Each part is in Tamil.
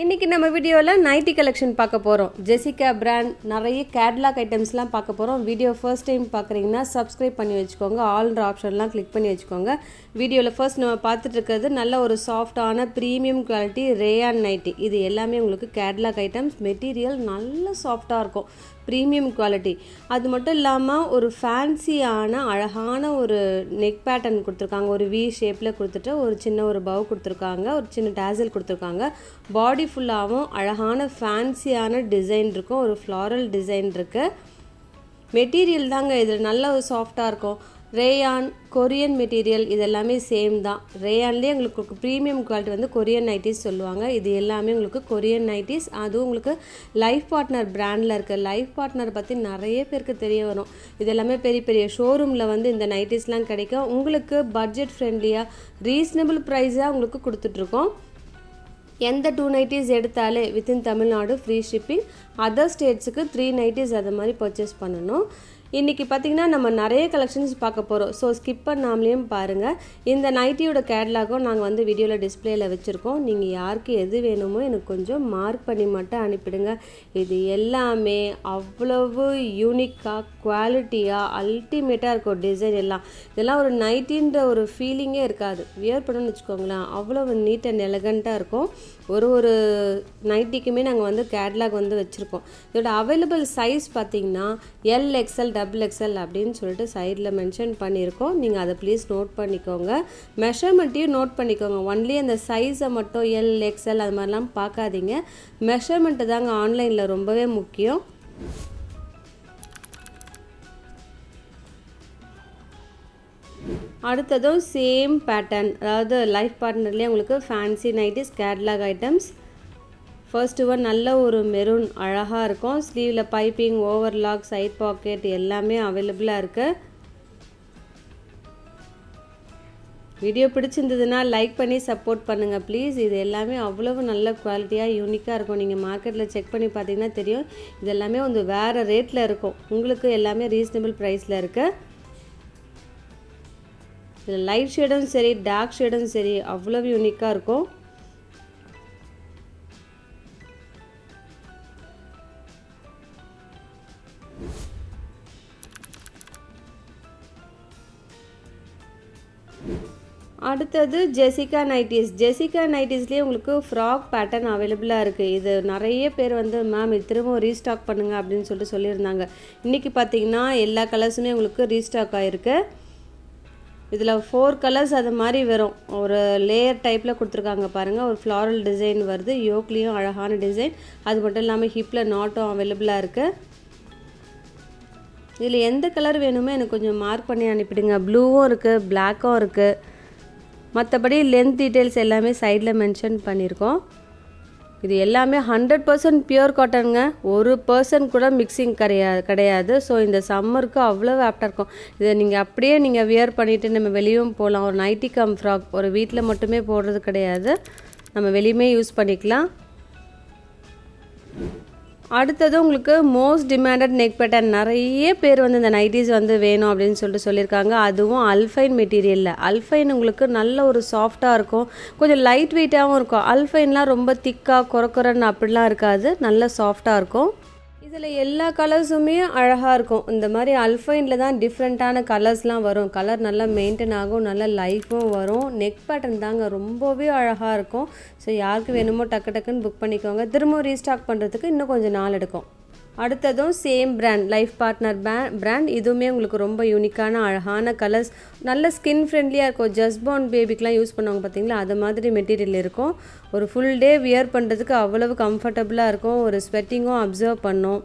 இன்றைக்கி நம்ம வீடியோவில் நைட்டி கலெக்ஷன் பார்க்க போகிறோம். ஜெசிகா பிராண்ட் நிறைய கேட்லாக் ஐட்டம்ஸ்லாம் பார்க்க போகிறோம். வீடியோ ஃபர்ஸ்ட் டைம் பார்க்குறீங்கன்னா சப்ஸ்கிரைப் பண்ணி வச்சுக்கோங்க. ஆல்ன்ற ஆப்ஷன்லாம் கிளிக் பண்ணி வச்சுக்கோங்க. வீடியோவில் ஃபர்ஸ்ட் நம்ம பார்த்துட்டு இருக்கிறது நல்ல ஒரு சாஃப்டான ப்ரீமியம் குவாலிட்டி ரேயான் நைட்டி. இது எல்லாமே உங்களுக்கு கேட்லாக் ஐட்டம்ஸ். மெட்டீரியல் நல்ல சாஃப்டாக இருக்கும், ப்ரீமியம் குவாலிட்டி. அது மட்டும் இல்லாமல் ஒரு ஃபேன்சியான அழகான ஒரு நெக் பேட்டர்ன் கொடுத்துருக்காங்க. ஒரு வி ஷேப்பில் கொடுத்துட்டு ஒரு சின்ன ஒரு பவ் கொடுத்துருக்காங்க, ஒரு சின்ன டேசல் கொடுத்துருக்காங்க. பாடி ஃபுல்லாகவும் அழகான ஃபேன்சியான டிசைன் இருக்கும், ஒரு ஃப்ளாரல் டிசைன் இருக்குது. மெட்டீரியல் தாங்க இது நல்ல ஒரு சாஃப்டாக இருக்கும். ரேயான் கொரியன் மெட்டீரியல் இது எல்லாமே சேம் தான். ரேயான்லேயே உங்களுக்கு ப்ரீமியம் குவாலிட்டி வந்து கொரியன் நைட்டிஸ் சொல்லுவாங்க. இது எல்லாமே உங்களுக்கு கொரியன் நைட்டிஸ். அதுவும் உங்களுக்கு லைஃப் பார்ட்னர் பிராண்டில் இருக்குது. லைஃப் பார்ட்னர் பற்றி நிறைய பேருக்கு தெரிய வரும். இது எல்லாமே பெரிய பெரிய ஷோரூமில் வந்து இந்த நைட்டிஸ்லாம் கிடைக்கும். உங்களுக்கு பட்ஜெட் ஃப்ரெண்ட்லியாக ரீசனபிள் ப்ரைஸாக உங்களுக்கு கொடுத்துட்ருக்கோம். எந்த 2 நைட்டிஸ் எடுத்தாலே within Tamil Nadu free shipping. Other ஸ்டேட்ஸுக்கு 3 நைட்டிஸ் அது மாதிரி பர்ச்சேஸ் பண்ணணும். இன்றைக்கி பார்த்திங்கன்னா நம்ம நிறைய கலெக்ஷன்ஸ் பார்க்க போகிறோம். ஸோ ஸ்கிப் பண்ணாமலேயும் பாருங்கள். இந்த நைட்டியோட கேட்லாகும் நாங்கள் வந்து வீடியோவில் டிஸ்பிளேயில் வச்சுருக்கோம். நீங்கள் யாருக்கு எது வேணுமோ எனக்கு கொஞ்சம் மார்க் பண்ணி மட்டும் அனுப்பிடுங்க. இது எல்லாமே அவ்வளவு யூனிக்காக குவாலிட்டியாக அல்டிமேட்டாக இருக்கும். டிசைன் எல்லாம் இதெல்லாம் ஒரு நைட்டின்ற ஒரு ஃபீலிங்கே இருக்காது. வியர் பண்ணணும்னு வச்சுக்கோங்களேன், அவ்வளோ நீட் அண்ட் எலகண்ட்டாக இருக்கும். ஒரு நைட்டிக்குமே நாங்கள் வந்து கேட்லாக் வந்து வச்சுருக்கோம். இதோட அவைலபிள் சைஸ் பார்த்திங்கன்னா LXL XXL அப்படின்னு சொல்லிட்டு சைடில் மென்ஷன் பண்ணியிருக்கோம். நீங்கள் அதை ப்ளீஸ் நோட் பண்ணிக்கோங்க. மெஷர்மெண்ட்டையும் நோட் பண்ணிக்கோங்க. ஒன்லி அந்த சைஸை மட்டும் LXL அது மாதிரிலாம் பார்க்காதீங்க. மெஷர்மெண்ட்டு தாங்க ஆன்லைனில் ரொம்பவே முக்கியம். அடுத்ததும் சேம் பேட்டர்ன், அதாவது லைஃப் பார்ட்னர்லேயே உங்களுக்கு fancy nighties catalogue items. First one நல்ல ஒரு மெரூன் அழகாக இருக்கும். ஸ்லீவில் பைப்பிங், ஓவர்லாக், சைட் பாக்கெட் எல்லாமே அவைலபிளாக இருக்குது. வீடியோ பிடிச்சிருந்ததுன்னா லைக் பண்ணி சப்போர்ட் பண்ணுங்கள் ப்ளீஸ். இது எல்லாமே அவ்வளவு நல்ல குவாலிட்டியாக யூனிக்காக இருக்கும். நீங்கள் மார்க்கெட்டில் செக் பண்ணி பார்த்தீங்கன்னா தெரியும். இது எல்லாமே வந்து வேறு ரேட்டில் இருக்கும். உங்களுக்கு எல்லாமே ரீசனபிள் ப்ரைஸில் இருக்குது. இதில் லைட் ஷேடும் சரி டார்க் ஷேடும் சரி அவ்வளவு யூனிக்காக இருக்கும். அடுத்தது ஜெசிகா நைட்டிஸ். ஜெசிகா நைட்டிஸ்லேயே உங்களுக்கு ஃப்ராக் பேட்டர்ன் அவைலபிளாக இருக்குது. இது நிறைய பேர் வந்து மேம் இது திரும்ப ரீஸ்டாக் பண்ணுங்கள் அப்படின்னு சொல்லிட்டு சொல்லியிருந்தாங்க. இன்றைக்கி பார்த்தீங்கன்னா எல்லா கலர்ஸுமே உங்களுக்கு ரீஸ்டாக் ஆகிருக்கு. இதில் 4 கலர்ஸ் அது மாதிரி வரும். ஒரு லேயர் டைப்பில் கொடுத்துருக்காங்க பாருங்கள். ஒரு ஃப்ளாரல் டிசைன் வருது. யோக்லேயும் அழகான டிசைன். அது மட்டும் இல்லாமல் ஹிப்பில் நாட்டும் அவைலபிளாக இருக்குது. இதில் எந்த கலர் வேணுமோ எனக்கு கொஞ்சம் மார்க் பண்ணி அனுப்பிடுங்க. ப்ளூவும் இருக்குது, பிளாக்கும் இருக்குது. மற்றபடி லென்த் டீட்டெயில்ஸ் எல்லாமே சைடில் மென்ஷன் பண்ணியிருக்கோம். இது எல்லாமே 100% பியூர் காட்டனுங்க. 1% கூட மிக்சிங் கிடையாது. ஸோ இந்த சம்மருக்கு அவ்வளோ ஆப்டாக இருக்கும். இதை நீங்கள் அப்படியே நீங்கள் வியர் பண்ணிவிட்டு நம்ம வெளியும் போகலாம். ஒரு நைட்டி கம் ஃப்ராக் ஒரு வீட்டில் மட்டுமே போடுறது கிடையாது, நம்ம வெளியுமே யூஸ் பண்ணிக்கலாம். அடுத்தது உங்களுக்கு மோஸ்ட் டிமாண்டட் நெக் பேட்டர்ன். நிறைய பேர் வந்து இந்த நைட்டிஸ் வந்து வேணும் அப்படின்னு சொல்லிட்டு சொல்லியிருக்காங்க. அதுவும் அல்ஃபைன் மெட்டீரியலில். அல்ஃபைன் உங்களுக்கு நல்ல ஒரு சாஃப்டாக இருக்கும், கொஞ்சம் லைட் வெயிட்டாகவும் இருக்கும். அல்ஃபைன்லாம் ரொம்ப திக்காக கொரன்னு அப்படிலாம் இருக்காது, நல்ல சாஃப்டாக இருக்கும். இதில் எல்லா கலர்ஸுமே அழகாக இருக்கும். இந்த மாதிரி அல்ஃபைனில் தான் டிஃப்ரெண்ட்டான கலர்ஸ்லாம் வரும். கலர் நல்லா மெயின்டைன் ஆகும், நல்ல லைஃபும் வரும். நெக் பேட்டர்ன் தாங்க ரொம்பவே அழகாக இருக்கும். ஸோ யாருக்கு வேணுமோ டக்கு டக்குன்னு புக் பண்ணிக்கோங்க. திரும்ப ரீஸ்டாக் பண்ணுறதுக்கு இன்னும் கொஞ்சம் நாள் எடுக்கும். அடுத்ததும் same brand life partner brand. இதுவுமே உங்களுக்கு ரொம்ப யூனிக்கான அழகான கலர்ஸ், நல்ல ஸ்கின் ஃப்ரெண்ட்லியாக இருக்கும். ஜஸ்ட் பார்ன் பேபிக்கெலாம் யூஸ் பண்ணுவாங்க பார்த்தீங்களா, அது மாதிரி மெட்டீரியல் இருக்கும். ஒரு ஃபுல் டே வியர் பண்ணுறதுக்கு அவ்வளவு கம்ஃபர்டபுளாக இருக்கும். ஒரு ஸ்வெட்டிங்கும் அப்சர்வ் பண்ணும்.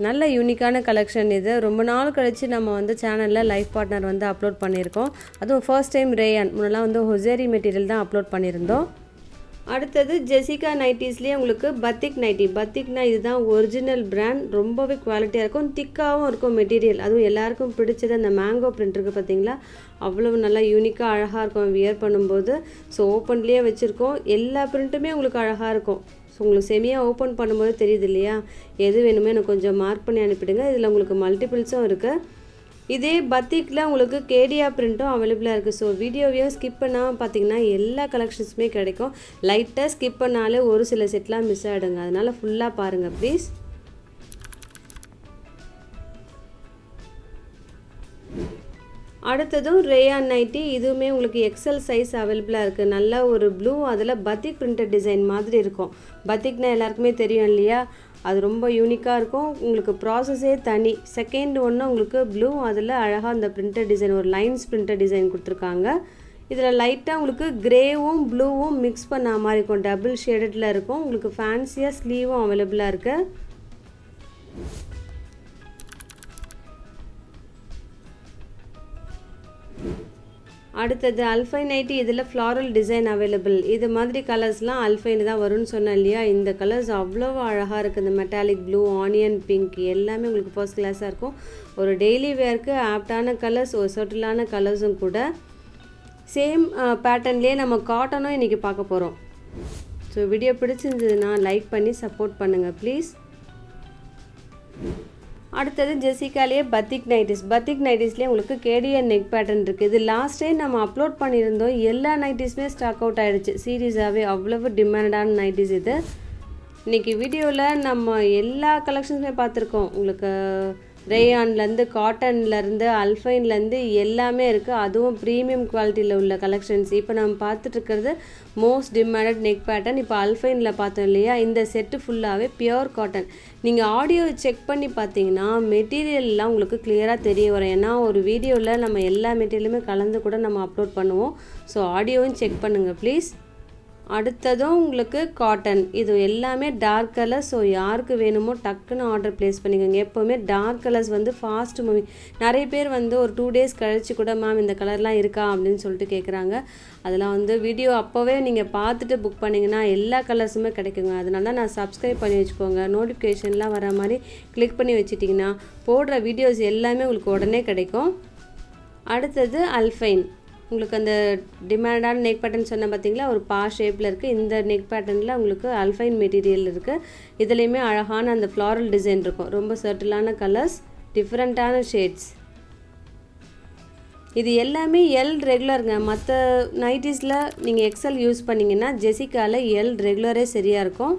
நல்ல யூனிக்கான கலெக்ஷன் இது. ரொம்ப நாள் கழித்து நம்ம வந்து சேனலில் லைஃப் பார்ட்னர் வந்து அப்லோட் பண்ணியிருக்கோம். அதுவும் ஃபர்ஸ்ட் டைம் ரேயான். முன்னெல்லாம் வந்து ஹொசேரி மெட்டீரியல் தான் அப்லோட் பண்ணியிருந்தோம். அடுத்தது ஜெசிகா நைட்டிஸ்லேயே உங்களுக்கு பத்திக் நைட்டி. பத்திக்னா இதுதான் ஒரிஜினல் பிராண்ட். ரொம்பவே குவாலிட்டியாக இருக்கும், திக்காகவும் இருக்கும் மெட்டீரியல். அதுவும் எல்லாருக்கும் பிடிச்சது அந்த மேங்கோ பிரிண்ட் இருக்குது பார்த்தீங்களா, அவ்வளவு நல்லா யூனிக்காக அழகாக இருக்கும் வியர் பண்ணும்போது. ஸோ ஓப்பன்லேயே வச்சுருக்கோம். எல்லா பிரிண்ட்டுமே உங்களுக்கு அழகாக இருக்கும். ஸோ உங்களுக்கு செமியாக ஓப்பன் பண்ணும்போது தெரியுது இல்லையா, எது வேணுமோ எனக்கு கொஞ்சம் மார்க் பண்ணி அனுப்பிடுங்க. இதில் உங்களுக்கு மல்டிபிள்ஸும் இருக்குது. இதே பத்திக்கில் உங்களுக்கு கேடியா பிரிண்ட்டும் அவைலபிளாக இருக்குது. ஸோ வீடியோவையும் ஸ்கிப் பண்ணாமல் பார்த்தீங்கன்னா எல்லா கலெக்ஷன்ஸுமே கிடைக்கும். லைட்டாக ஸ்கிப் பண்ணாலே ஒரு சில செட்லாம் மிஸ் ஆகிடுங்க. அதனால் ஃபுல்லாக பாருங்கள் ப்ளீஸ். அடுத்ததும் ரேயான் நைட்டி. இதுவுமே உங்களுக்கு எக்ஸல் சைஸ் அவைலபிளாக இருக்குது. நல்ல ஒரு ப்ளூ, அதில் பத்திக் பிரிண்டட் டிசைன் மாதிரி இருக்கும். பத்திக்னா எல்லாருக்குமே தெரியும் இல்லையா, அது ரொம்ப யூனிக்காக இருக்கும். உங்களுக்கு ப்ராசஸே தனி. செகண்ட் ஒன்று உங்களுக்கு ப்ளூ, அதில் அழகாக அந்த பிரிண்டட் டிசைன், ஒரு லைன்ஸ் பிரிண்டட் டிசைன் கொடுத்துருக்காங்க. இதில் லைட்டாக உங்களுக்கு க்ரேவும் ப்ளூவும் மிக்ஸ் பண்ண மாதிரி இருக்கும். டபுள் ஷேடடில் இருக்கும். உங்களுக்கு ஃபேன்சியாக ஸ்லீவும் அவைலபிளாக இருக்குது. அடுத்தது அல்ஃபைன் நைட்டி. இதில் ஃப்ளாரல் டிசைன் அவைலபிள். இது மாதிரி கலர்ஸ்லாம் அல்ஃபைன் தான் வரும்னு சொன்னேன் இல்லையா. இந்த கலர்ஸ் அவ்வளோ அழகாக இருக்குது. இந்த மெட்டாலிக் ப்ளூ, ஆனியன் பிங்க் எல்லாமே உங்களுக்கு ஃபர்ஸ்ட் கிளாஸாக இருக்கும். ஒரு டெய்லி வேர்க்கு ஆப்டான கலர்ஸ், ஒரு சர்டிலான கலர்ஸும் கூட. சேம் பேட்டர்ன்லேயே நம்ம காட்டனும் இன்றைக்கி பார்க்க போகிறோம். ஸோ வீடியோ பிடிச்சிருந்ததுன்னா லைக் பண்ணி சப்போர்ட் பண்ணுங்கள் ப்ளீஸ். அடுத்தது ஜெசிகாலேயே பத்திக் நைட்டிஸ். பத்திக் நைட்டிஸ்லேயே உங்களுக்கு கேடிஎன் நெக் பேட்டர்ன் இருக்குது. இது லாஸ்ட் டைம் நம்ம அப்லோட் பண்ணியிருந்தோம். எல்லா நைட்டிஸுமே ஸ்டாக் அவுட் ஆகிடுச்சு. சீரியஸாகவே அவ்வளவு டிமாண்டான நைட்டிஸ் இது. இன்றைக்கி வீடியோவில் நம்ம எல்லா கலெக்ஷன்ஸுமே பார்த்துருக்கோம். உங்களுக்கு ரேயான்லேருந்து, காட்டன்லேருந்து, அல்ஃபைன்லேருந்து எல்லாமே இருக்குது. அதுவும் ப்ரீமியம் குவாலிட்டியில் உள்ள கலெக்ஷன்ஸ். இப்போ நம்ம பார்த்துட்ருக்கிறது மோஸ்ட் டிமாண்டட் நெக் பேட்டர்ன். இப்போ அல்ஃபைனில் பார்த்தோம் இல்லையா, இந்த செட்டு ஃபுல்லாகவே பியோர் காட்டன். நீங்கள் ஆடியோ செக் பண்ணி பார்த்தீங்கன்னா மெட்டீரியல்லாம் உங்களுக்கு கிளியராக தெரிய வரும். ஏன்னா ஒரு வீடியோவில் நம்ம எல்லா மெட்டீரியலுமே கலந்து கூட நம்ம அப்லோட் பண்ணுவோம். ஸோ ஆடியோவும் செக் பண்ணுங்கள் ப்ளீஸ். அடுத்ததும் உங்களுக்கு காட்டன். இது எல்லாமே டார்க் கலர். ஸோ யாருக்கு வேணுமோ டக்குன்னு ஆர்டர் ப்ளேஸ் பண்ணிக்கோங்க. எப்போவுமே டார்க் கலர்ஸ் வந்து ஃபாஸ்ட் மூவிங். நிறைய பேர் வந்து ஒரு 2 days கழிச்சு கூட மேம் இந்த கலர்லாம் இருக்கா அப்படின்னு சொல்லிட்டு கேட்குறாங்க. அதெல்லாம் வந்து வீடியோ அப்போவே நீங்கள் பார்த்துட்டு புக் பண்ணிங்கன்னா எல்லா கலர்ஸுமே கிடைக்குங்க. அதனால தான் நான் சப்ஸ்கிரைப் பண்ணி வச்சுக்கோங்க. நோட்டிஃபிகேஷன்லாம் வர மாதிரி கிளிக் பண்ணி வச்சுட்டிங்கன்னா போடுற வீடியோஸ் எல்லாமே உங்களுக்கு உடனே கிடைக்கும். அடுத்தது அல்ஃபைன். உங்களுக்கு அந்த டிமாண்டான நெக் பேட்டர்ன் சொன்ன பார்த்தீங்களா, ஒரு பா ஷேப்பில் இருக்குது. இந்த நெக் பேட்டர்னில் உங்களுக்கு அல்ஃபைன் மெட்டீரியல் இருக்குது. இதுலேயுமே அழகான அந்த ஃப்ளாரல் டிசைன் இருக்கும். ரொம்ப சர்டிலான கலர்ஸ், டிஃப்ரெண்ட்டான ஷேட்ஸ். இது எல்லாமே எல் ரெகுலருங்க. மற்ற நைட்டிஸில் நீங்கள் எக்ஸல் யூஸ் பண்ணிங்கன்னா ஜெசிகாவில் எல் ரெகுலரே சரியாக இருக்கும்.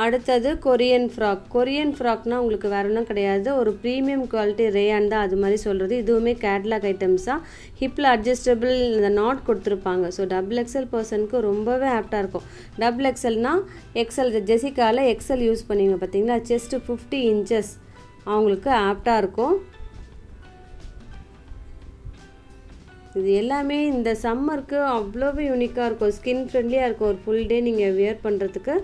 அடுத்தது கொரியன் ஃப்ராக். கொரியன் ஃப்ராக்னால் உங்களுக்கு வேறு ஒன்றும் கிடையாது, ஒரு ப்ரீமியம் குவாலிட்டி ரேயான் தான் அது மாதிரி சொல்கிறது. இதுவுமே கேட்லாக் ஐட்டம்ஸ் தான். ஹிப்பில் அட்ஜஸ்டபிள் இந்த நாட் கொடுத்துருப்பாங்க. ஸோ டபுள் எக்ஸல் பர்சனுக்கு ரொம்பவே ஆப்டாக இருக்கும். டபுள் எக்ஸல்னால் எக்ஸல், ஜெசிகாவில் எக்ஸல் யூஸ் பண்ணிங்க பார்த்தீங்களா, செஸ்ட்டு 50 inches அவங்களுக்கு ஆப்டாக இருக்கும். இது எல்லாமே இந்த சம்மருக்கு அவ்வளோவே யூனிக்காக இருக்கும். ஸ்கின் ஃப்ரெண்ட்லியாக இருக்கும். ஒரு ஃபுல் டே நீங்கள் வியர் பண்ணுறதுக்கு.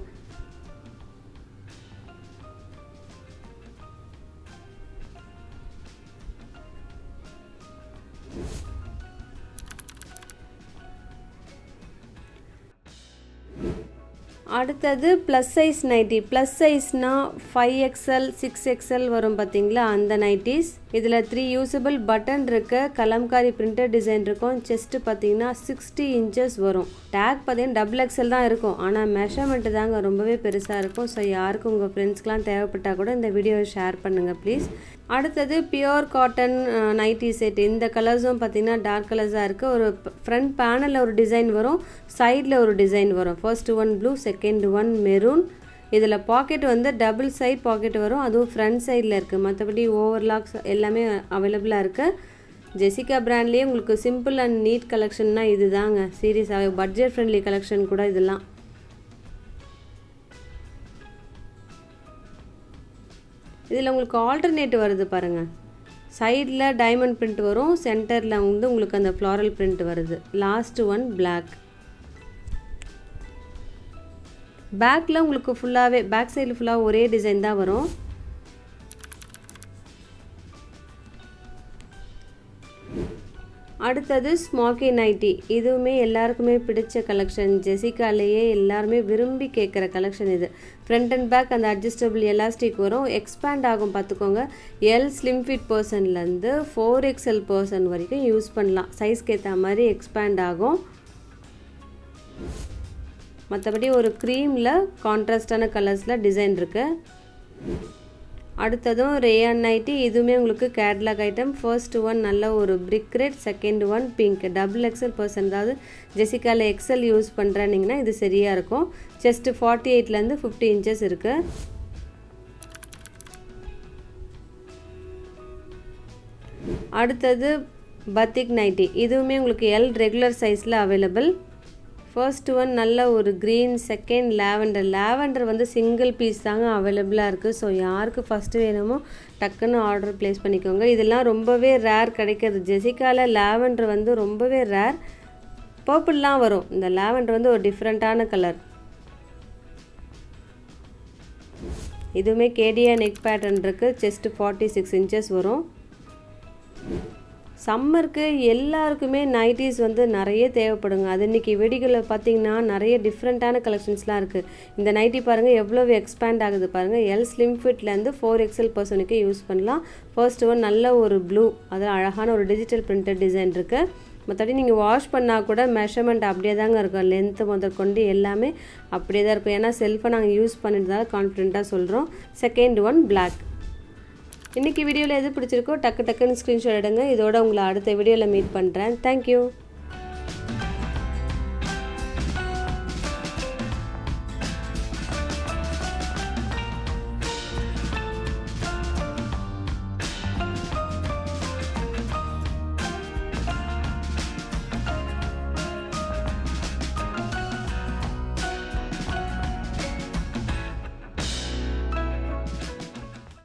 அடுத்தது ப்ளஸ் சைஸ் நைட்டி. ப்ளஸ் சைஸ்னால் 5XL 6XL வரும் பார்த்தீங்களா, அந்த நைட்டிஸ். இதில் 3 யூஸபிள் பட்டன் இருக்கு. கலம்காரி பிரிண்டட் டிசைன் இருக்கும். செஸ்ட்டு பார்த்தீங்கன்னா 60 inches வரும். டேக் பார்த்தீங்கன்னா டபுள் எக்ஸல் தான் இருக்கும். ஆனால் மெஷர்மெண்ட்டு தாங்க ரொம்பவே பெருசாக இருக்கும். ஸோ யாருக்கு உங்கள் ஃப்ரெண்ட்ஸ்க்கெலாம் தேவைப்பட்டால் கூட இந்த வீடியோவை ஷேர் பண்ணுங்கள் ப்ளீஸ். அடுத்தது பியோர் காட்டன் நைட்டி செட். இந்த கலர்ஸும் பார்த்தீங்கன்னா டார்க் கலர்ஸாக இருக்குது. ஒரு ஃப்ரண்ட் பேனலில் ஒரு டிசைன் வரும், சைடில் ஒரு டிசைன் வரும். First one blue, second one maroon. இதில் பாக்கெட் வந்து டபுள் சைட் பாக்கெட் வரும். அதுவும் ஃப்ரண்ட் சைடில் இருக்குது. மற்றபடி ஓவர்லாக்ஸ் எல்லாமே அவைலபிளாக இருக்குது. ஜெசிகா பிராண்ட்லேயே உங்களுக்கு சிம்பிள் அண்ட் நீட் கலெக்ஷன்னா இது தாங்க. சீரியஸாகவே பட்ஜெட் ஃப்ரெண்ட்லி கலெக்ஷன் கூட இதெல்லாம். இதில் உங்களுக்கு ஆல்டர்னேட் வருது பாருங்கள். சைடில் டைமண்ட் பிரிண்ட் வரும், சென்டரில் வந்து உங்களுக்கு அந்த ஃப்ளாரல் பிரிண்ட் வருது. Last one black. பேக்கில் உங்களுக்கு ஃபுல்லாகவே பேக் சைடில் ஃபுல்லாக ஒரே டிசைன் தான் வரும். அடுத்தது ஸ்மாக்கி நைட்டி. இதுவுமே எல்லாருக்குமே பிடிச்ச கலெக்ஷன். ஜெசிகாலேயே எல்லாருமே விரும்பி கேட்குற கலெக்ஷன் இது. ஃப்ரண்ட் அண்ட் பேக் அந்த அட்ஜஸ்டபிள் எலாஸ்டிக் வரும். எக்ஸ்பேண்ட் ஆகும் பார்த்துக்கோங்க. எல் ஸ்லிம் ஃபிட் பர்சன்லேருந்து 4XL பர்சன் வரைக்கும் யூஸ் பண்ணலாம். சைஸ்க்கு ஏற்ற மாதிரி எக்ஸ்பேண்ட் ஆகும். மற்றபடி ஒரு க்ரீமில் கான்ட்ராஸ்டான கலர்ஸில் டிசைன் இருக்குது. அடுத்ததும் ரேயான் நைட்டி, இதுவுமே உங்களுக்கு கேட்லாக் ஐட்டம். ஃபர்ஸ்ட் ஒன் நல்ல ஒரு brick red, second one pink. Double XL person, அதாவது ஜெசிகாவில் எக்ஸல் யூஸ் பண்ணுறேன்னிங்கன்னா இது சரியாக இருக்கும். செஸ்ட் 48லேருந்து 50 இன்ச்சஸ் இருக்குது. அடுத்தது பத்திக் நைட்டி, இதுவுமே உங்களுக்கு எல் ரெகுலர் சைஸில் அவைலபிள். ஃபர்ஸ்ட் ஒன் நல்ல ஒரு க்ரீன், செகண்ட் லேவெண்டர் வந்து சிங்கிள் பீஸ் தாங்க அவைலபிளாக இருக்குது. ஸோ யாருக்கு ஃபஸ்ட்டு வேணுமோ டக்குன்னு ஆர்டர் ப்ளேஸ் பண்ணிக்கோங்க. இதெல்லாம் ரொம்பவே ரேர் கிடைக்கிறது. ஜெசிகாவில் லேவெண்டர் வந்து ரொம்பவே ரேர். பர்பிள்லாம் வரும். இந்த லேவெண்டர் வந்து ஒரு டிஃப்ரெண்ட்டான கலர். இதுவுமே கேடியா நெக் பேட்டர்ன் இருக்குது. செஸ்ட் 46 இன்ச்சஸ் வரும். சம்மருக்கு எல்லாருக்குமே நைட்டிஸ் வந்து நிறைய தேவைப்படுங்க. அது இன்றைக்கி வீடியோவில் பார்த்திங்கன்னா நிறைய டிஃப்ரெண்ட்டான கலெக்ஷன்ஸ்லாம் இருக்குது. இந்த நைட்டி பாருங்கள் எவ்வளோ எக்ஸ்பேண்ட் ஆகுது பாருங்கள். எல் ஸ்லிம் ஃபிட்லேருந்து 4XL பர்சனுக்கு யூஸ் பண்ணலாம். ஃபர்ஸ்ட் ஒன் நல்ல ஒரு ப்ளூ, அதில் அழகான ஒரு டிஜிட்டல் பிரிண்டட் டிசைன் இருக்குது. மற்றபடி நீங்கள் வாஷ் பண்ணால் கூட மெஷர்மெண்ட் அப்படியே தாங்க இருக்கும். லென்த்து முதற்கொண்டு எல்லாமே அப்படியே தான் இருக்கும். ஏன்னா செல்ஃபை நாங்கள் யூஸ் பண்ணிட்டதால கான்ஃபிடென்ட்டாக சொல்கிறோம். Second one black. இன்றைக்கி வீடியோவில் எது பிடிச்சிருக்கோ டக்குன்னு ஸ்க்ரீன்ஷாட் எடுங்க. இதோட உங்களை அடுத்த வீடியோவில் மீட் பண்ணுறேன். தேங்க்யூ.